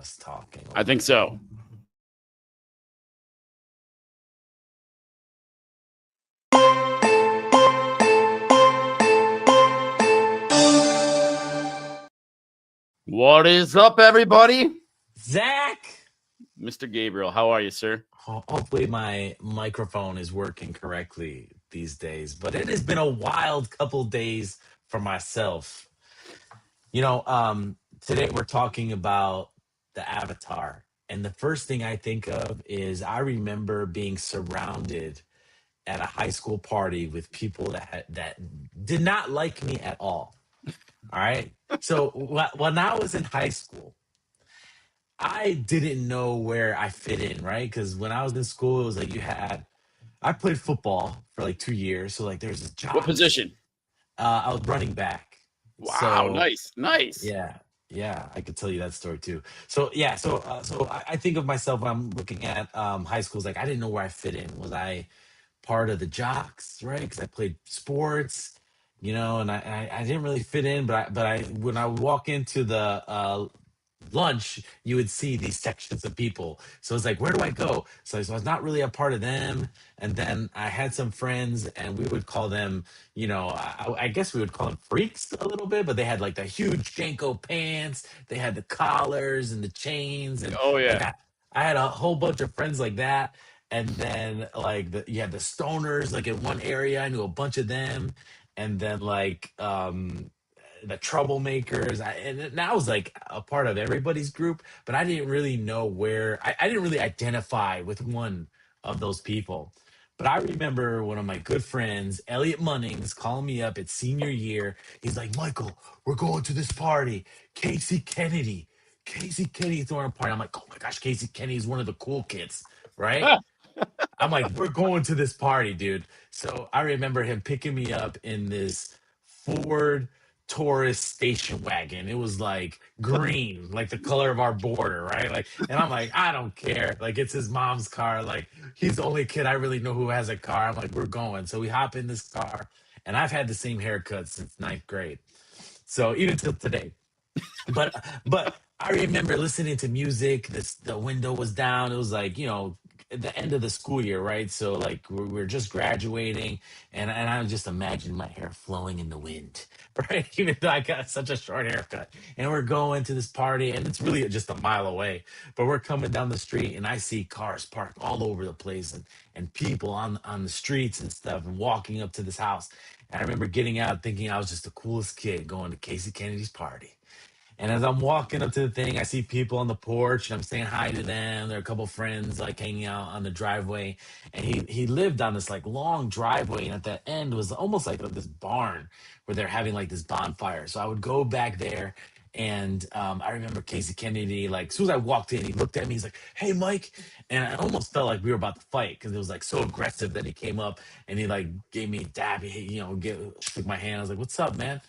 us talking. I think so. What is up, everybody? Zach, Mr. Gabriel, how are you, sir? hopefully my microphone is working correctly these days, but it has been a wild couple days for myself. Today we're talking about the Avatar, and the first thing I think of is I remember being surrounded at a high school party with people that did not like me at all. All right. So when I was in high school, I didn't know where I fit in, right? Because when I was in school, it was like I played football for like 2 years. So like there's this What jocks. position? I was running back. Wow, So nice. yeah, yeah, I could tell you that story too. So yeah, so I think of myself when I'm looking at high schools, like I didn't know where I fit in. Was I part of the jocks, right? Because I played sports, and I didn't really fit in. But I when I would walk into the lunch, you would see these sections of people. So it's like, where do I go? So I was not really a part of them. And then I had some friends, and we would call them, I guess we would call them freaks a little bit, but they had like the huge Janko pants. They had the collars and the chains, and Oh like yeah. I had a whole bunch of friends like that. And then like you had the stoners like in one area. I knew a bunch of them. And then like the troublemakers. And I was like a part of everybody's group, but I didn't really know where I didn't really identify with one of those people. But I remember one of my good friends, Elliot Munnings, calling me up at senior year. He's like, Michael, we're going to this party. Casey Kennedy. Casey Kennedy throwing a party. I'm like, oh my gosh, Casey Kennedy is one of the cool kids, right? I'm like, we're going to this party, dude. So I remember him picking me up in this Ford Taurus station wagon. It was like green, like the color of our border, right? Like, and I'm like, I don't care. Like, it's his mom's car. Like, he's the only kid I really know who has a car. I'm like, we're going. So we hop in this car, and I've had the same haircut since ninth grade. So even till today. But I remember listening to music. The window was down. It was like, at the end of the school year, right? So like we're just graduating, and I just imagine my hair flowing in the wind, right? Even though I got such a short haircut, and we're going to this party, and it's really just a mile away. But we're coming down the street, and I see cars parked all over the place, and people on the streets and stuff, and walking up to this house. And I remember getting out, thinking I was just the coolest kid going to Casey Kennedy's party. And as I'm walking up to the thing, I see people on the porch and I'm saying hi to them. There are a couple friends like hanging out on the driveway. And he lived on this like long driveway. And at the end was almost like this barn where they're having like this bonfire. So I would go back there. And I remember Casey Kennedy, like as soon as I walked in, he looked at me, he's like, hey, Mike. And I almost felt like we were about to fight because it was like so aggressive that he came up and he like gave me a dab, took my hand. I was like, what's up, man?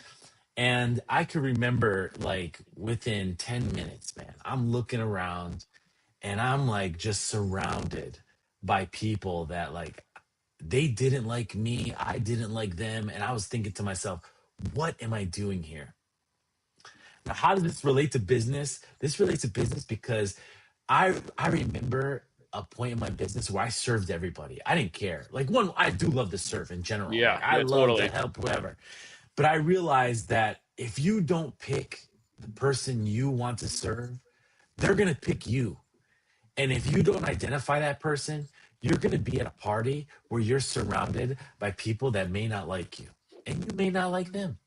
And I could remember like within 10 minutes, man, I'm looking around and I'm like just surrounded by people that like they didn't like me, I didn't like them, and I was thinking to myself, what am I doing here? Now, how does this relate to business? This relates to business because I remember a point in my business where I served everybody. I didn't care. Like one, I do love to serve in general. Yeah, Like I yeah, love to totally. help whoever. But I realized that if you don't pick the person you want to serve, they're going to pick you. And if you don't identify that person, you're going to be at a party where you're surrounded by people that may not like you and you may not like them.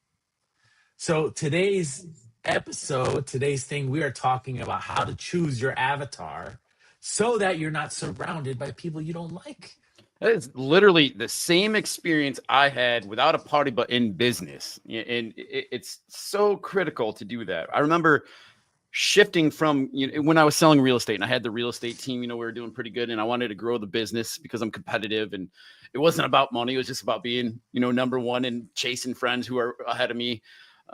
So today's thing, we are talking about how to choose your avatar so that you're not surrounded by people you don't like. That is literally the same experience I had without a party, but in business. And it's so critical to do that. I remember shifting from, when I was selling real estate and I had the real estate team, we were doing pretty good and I wanted to grow the business because I'm competitive and it wasn't about money. It was just about being, number one and chasing friends who are ahead of me.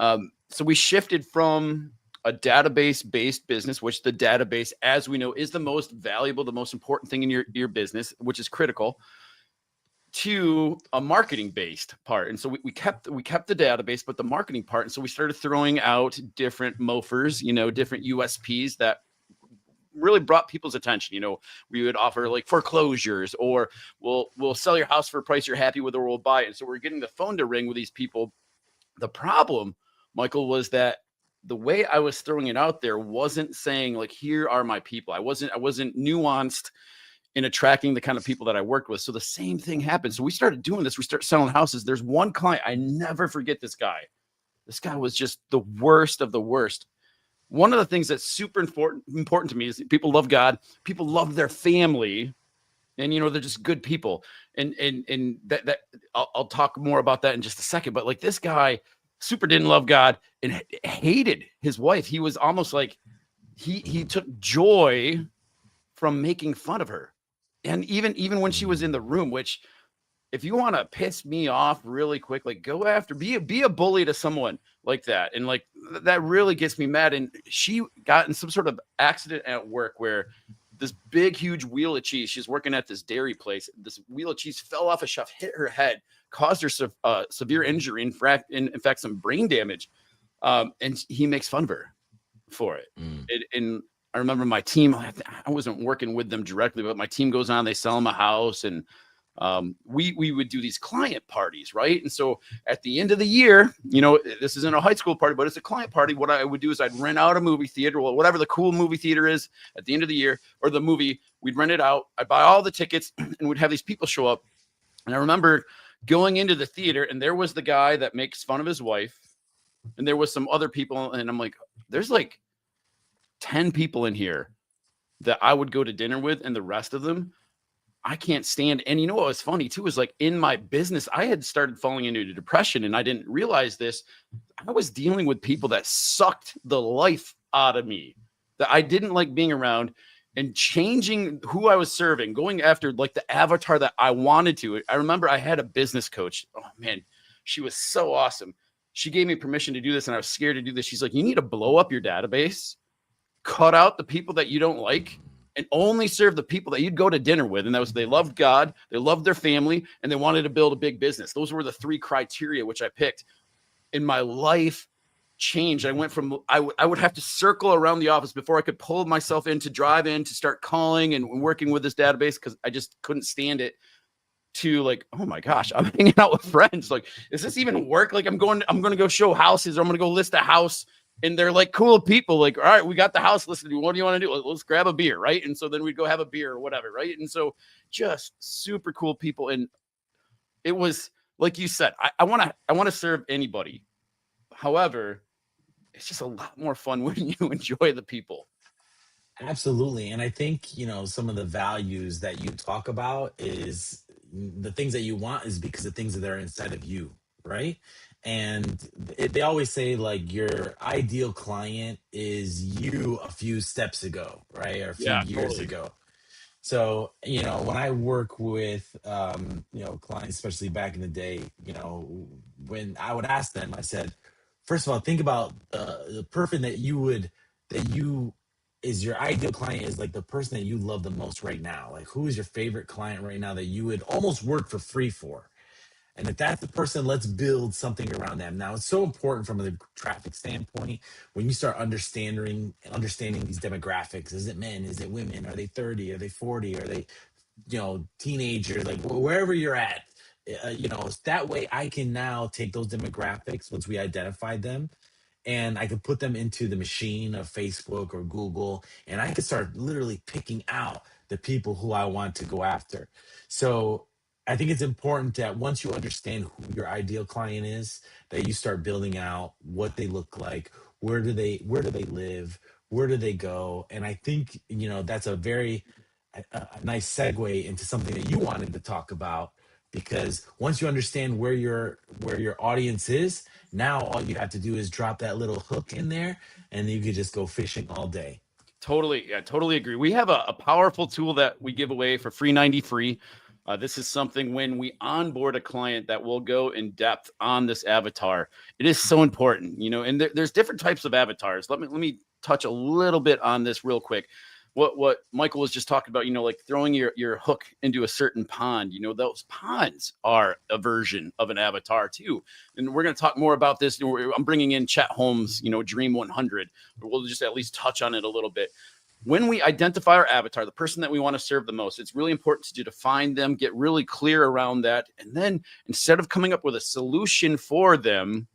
So we shifted from a database based business, which the database, as we know, is the most valuable, the most important thing in your business, which is critical, to a marketing based part. And so we kept the database, but the marketing part. And so we started throwing out different MOFers, different USPs that really brought people's attention. We would offer like foreclosures, or we'll sell your house for a price you're happy with, or we'll buy it. And so we're getting the phone to ring with these people. The problem, Michael, was that the way I was throwing it out there wasn't saying like, here are my people. I wasn't nuanced in attracting the kind of people that I worked with. So the same thing happened. So we started doing this. We started selling houses. There's one client, I never forget this guy. This guy was just the worst of the worst. One of the things that's super important to me is people love God, people love their family, and they're just good people. And that I'll talk more about that in just a second. But like, this guy super didn't love God and hated his wife. He was almost like he took joy from making fun of her. And even when she was in the room, which, if you want to piss me off really quick, like, go after, be a bully to someone like that. And like, that really gets me mad. And she got in some sort of accident at work where this big, huge wheel of cheese, she's working at this dairy place. This wheel of cheese fell off a shelf, hit her head, caused her severe injury, in fact, some brain damage. And he makes fun of her for it. And I remember my team, I wasn't working with them directly, but my team goes on, they sell them a house, and we would do these client parties, right? And so at the end of the year, this isn't a high school party, but it's a client party. What I would do is I'd rent out a movie theater, or whatever the cool movie theater is at the end of the year, or the movie, we'd rent it out. I'd buy all the tickets and we'd have these people show up. And I remember going into the theater, and there was the guy that makes fun of his wife, and there was some other people. And I'm like, there's like 10 people in here that I would go to dinner with, and the rest of them I can't stand. And what was funny too is, like, in my business, I had started falling into depression, and I didn't realize this. I was dealing with people that sucked the life out of me, that I didn't like being around, and changing who I was serving, going after like the avatar that I wanted to. I remember I had a business coach. Oh man, she was so awesome. She gave me permission to do this, and I was scared to do this. She's like, you need to blow up your database, cut out the people that you don't like, and only serve the people that you'd go to dinner with. And that was, they loved God, they loved their family, and they wanted to build a big business. Those were the 3 criteria which I picked. In my life changed. I went from, I would have to circle around the office before I could pull myself in to drive in to start calling and working with this database, because I just couldn't stand it, to like, oh my gosh, I'm hanging out with friends. Like, is this even work? Like, I'm going to go show houses, or I'm going to go list a house, and they're like cool people. Like, all right, we got the house listed. What do you want to do? Let's grab a beer, right? And so then we'd go have a beer or whatever, right? And so just super cool people. And it was like you said, I want to serve anybody. However, it's just a lot more fun when you enjoy the people. Absolutely. And I think, some of the values that you talk about is the things that you want is because the things that are inside of you, right? And they always say like your ideal client is you a few steps ago, right? Or a few Yeah, years totally. ago. So, when I work with, clients, especially back in the day, when I would ask them, I said, first of all, think about the person that you is your ideal client is like the person that you love the most right now. Like, who is your favorite client right now that you would almost work for free for? And if that's the person, let's build something around them. Now, it's so important from a traffic standpoint when you start understanding these demographics. Is it men? Is it women? Are they 30? Are they 40? Are they, teenagers? Like, wherever you're at, that way I can now take those demographics once we identified them, and I could put them into the machine of Facebook or Google, and I could start literally picking out the people who I want to go after. So I think it's important that once you understand who your ideal client is, that you start building out what they look like, where do they live, where do they go, and I think that's a very a nice segue into something that you wanted to talk about, because once you understand where your audience is, now all you have to do is drop that little hook in there, and you could just go fishing all day. Totally. Yeah, totally agree. We have a powerful tool that we give away for free 90 free. This is something when we onboard a client that will go in depth on this avatar. It is so important, and there's different types of avatars. Let me touch a little bit on this real quick. What Michael was just talking about, like throwing your hook into a certain pond, those ponds are a version of an avatar too. And we're going to talk more about this. I'm bringing in Chet Holmes, Dream 100, but we'll just at least touch on it a little bit. when we identify our avatar, the person that we want to serve the most, it's really important to define them, get really clear around that. And then instead of coming up with a solution for them,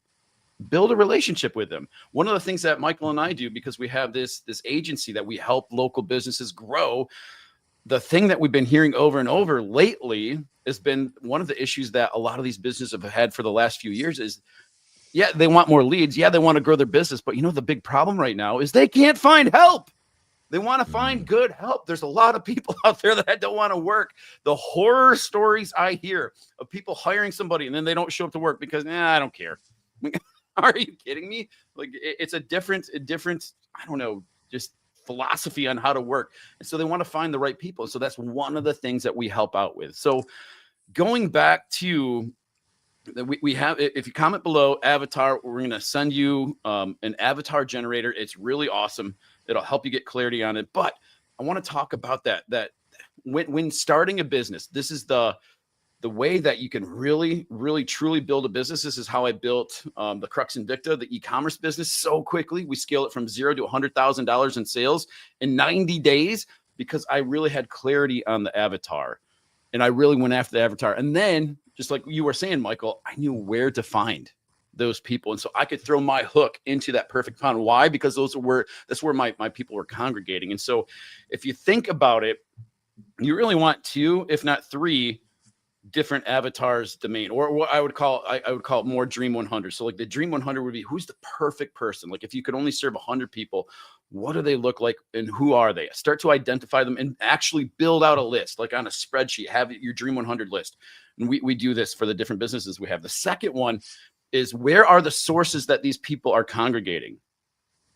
build a relationship with them. One of the things that Michael and I do, because we have this agency that we help local businesses grow, the thing that we've been hearing over and over lately has been one of the issues that a lot of these businesses have had for the last few years is, yeah, they want more leads. Yeah, they want to grow their business. But the big problem right now is they can't find help. They want to find good help. There's a lot of people out there that don't want to work. The horror stories I hear of people hiring somebody and then they don't show up to work because, I don't care. Are you kidding me? Like, it's a different, I don't know, just philosophy on how to work. And so they want to find the right people. So that's one of the things that we help out with. So going back to, we have, if you comment below avatar, we're going to send you an avatar generator. It's really awesome. It'll help you get clarity on it. But I want to talk about that when starting a business, this is the way that you can really, really, truly build a business. This is how I built the Crux Invicta, the e-commerce business, so quickly. We scale it from $0 to $100,000 in sales in 90 days because I really had clarity on the avatar. And I really went after the avatar. And then, just like you were saying, Michael, I knew where to find those people. And so I could throw my hook into that perfect pond. Why? Because that's where my people were congregating. And so if you think about it, you really want 2, if not 3 different avatars domain, or what I would call it more Dream 100. So like the Dream 100 would be, who's the perfect person? Like if you could only serve 100 people, what do they look like and who are they? Start to identify them and actually build out a list, like on a spreadsheet, have your Dream 100 list. And we do this for the different businesses we have. The second one is, where are the sources that these people are congregating?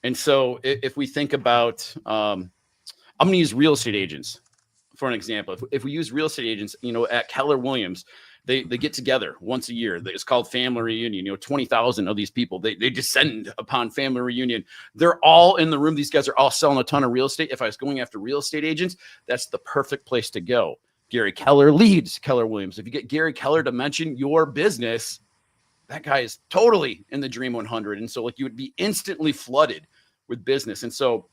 And so if we think about, I'm going to use real estate agents for an example. If we use real estate agents, at Keller Williams, they get together once a year. It's called family reunion. 20,000 of these people, they descend upon family reunion. They're all in the room. These guys are all selling a ton of real estate. If I was going after real estate agents, that's the perfect place to go. Gary Keller leads Keller Williams. If you get Gary Keller to mention your business, that guy is totally in the Dream 100. And so like you would be instantly flooded with business. And so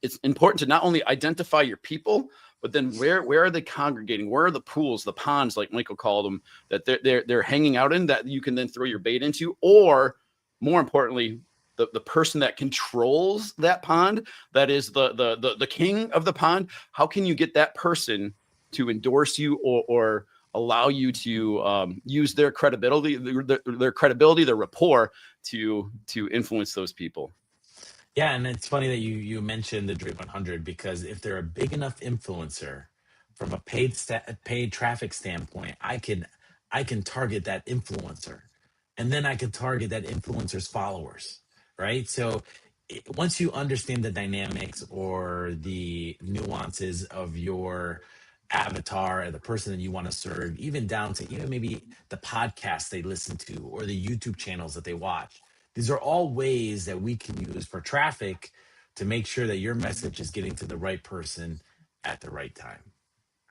it's important to not only identify your people, but then where are they congregating? Where are the pools, the ponds, like Michael called them, that they're hanging out in, that you can then throw your bait into? Or more importantly, the person that controls that pond, that is the king of the pond. How can you get that person to endorse you or allow you to use their credibility, their rapport to influence those people? Yeah, and it's funny that you mentioned the Dream 100, because if they're a big enough influencer from a paid traffic standpoint, I can target that influencer, and then I can target that influencer's followers, right? So once you understand the dynamics or the nuances of your avatar and the person that you want to serve, even down to even maybe the podcasts they listen to or the YouTube channels that they watch, these are all ways that we can use for traffic to make sure that your message is getting to the right person at the right time.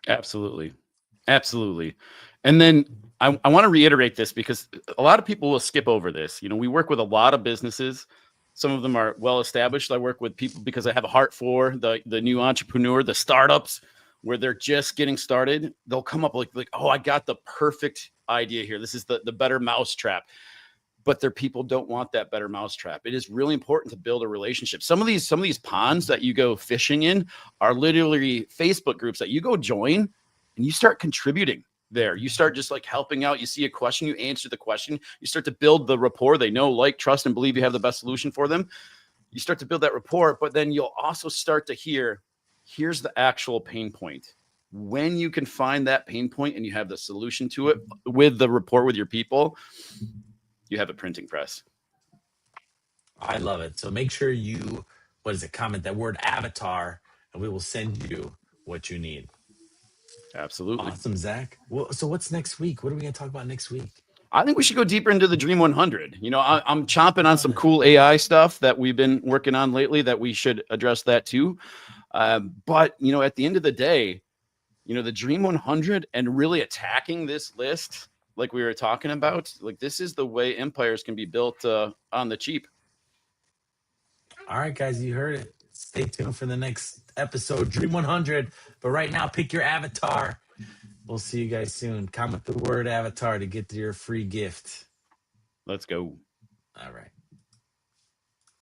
Absolutely. Absolutely. And then I want to reiterate this because a lot of people will skip over this. We work with a lot of businesses. Some of them are well established. I work with people because I have a heart for the new entrepreneur, the startups where they're just getting started. They'll come up like, oh, I got the perfect idea here. This is the better mousetrap. But their people don't want that better mousetrap. It is really important to build a relationship. Some of these ponds that you go fishing in are literally Facebook groups that you go join and you start contributing there. You start just like helping out. You see a question, you answer the question. You start to build the rapport. They know, like, trust, and believe you have the best solution for them. You start to build that rapport, but then you'll also start to here's the actual pain point. When you can find that pain point and you have the solution to it with the rapport with your people, you have a printing press. I love it. So make sure you, what is it, comment that word avatar, and we will send you what you need. Absolutely. Awesome, Zach. Well, so what's next week? What are we going to talk about next week? I think we should go deeper into the Dream 100. I'm chomping on some Fun. cool AI stuff that we've been working on lately that we should address that too. But at the end of the day, the Dream 100 and really attacking this list, like we were talking about, like this is the way empires can be built on the cheap. All right, guys, you heard it. Stay tuned for the next episode, Dream 100. But right now, pick your avatar. We'll see you guys soon. Comment the word avatar to get your free gift. Let's go. All right.